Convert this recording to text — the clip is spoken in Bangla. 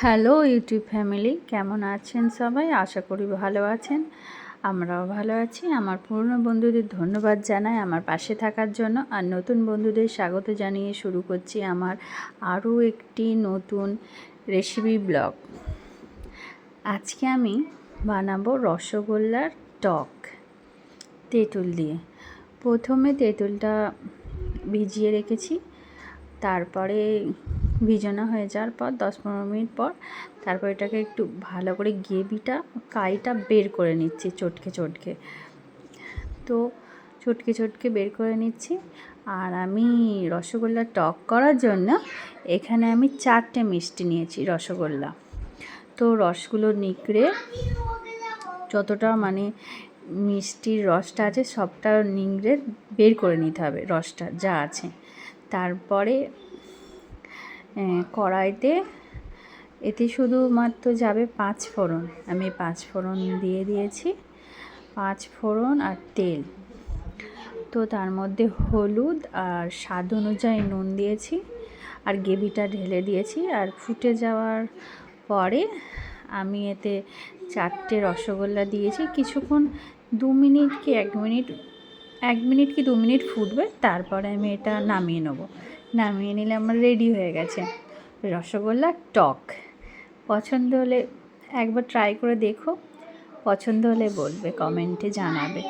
হ্যালো ইউটিউব ফ্যামিলি, কেমন আছেন সবাই? আশা করি ভালো আছেন। আমরাও ভালো আছি। আমার পুরনো বন্ধুদের ধন্যবাদ জানাই আমার পাশে থাকার জন্য, আর নতুন বন্ধুদের স্বাগত জানিয়ে শুরু করছি আমার আরও একটি নতুন রেসিপি ব্লগ। আজকে আমি বানাবো রসগোল্লার টক তেঁতুল দিয়ে। প্রথমে তেঁতুলটা ভিজিয়ে রেখেছি, তারপরে ভিজানো হয়ে যাওয়ার পর 10-15 মিনিট পর তারপর এটাকে একটু ভালো করে কাইটা বের করে নিচ্ছি চটকে। তো চটকে বের করে নিচ্ছি। আর আমি রসগোল্লা টক করার জন্য এখানে আমি 4টে মিষ্টি নিয়েছি রসগোল্লা। তো রসগুলো নিংড়ে যতটা মিষ্টির রসটা আছে সবটা নিংড়ে বের করে নিতে হবে, রসটা যা আছে। তারপরে কড়াইতে এতে শুধুমাত্র যাবে 5 ফোড়ন। আমি 5 ফোড়ন দিয়ে দিয়েছি, 5 ফোড়ন আর তেল। তো তার মধ্যে হলুদ আর স্বাদ অনুযায়ী নুন দিয়েছি, আর গ্রেভিটা ঢেলে দিয়েছি। আর ফুটে যাওয়ার পরে আমি এতে 4টে রসগোল্লা দিয়েছি। কিছুক্ষণ 2 মিনিট কি 1 মিনিট কি 2 মিনিট ফুটবে, তারপরে আমি এটা নামিয়ে নেব। নামিয়ে নিলে আমার রেডি হয়ে গেছে রসগোল্লার টক। পছন্দ হলে একবার ট্রাই করে দেখো, পছন্দ হলে বলবে, কমেন্টে জানাবে।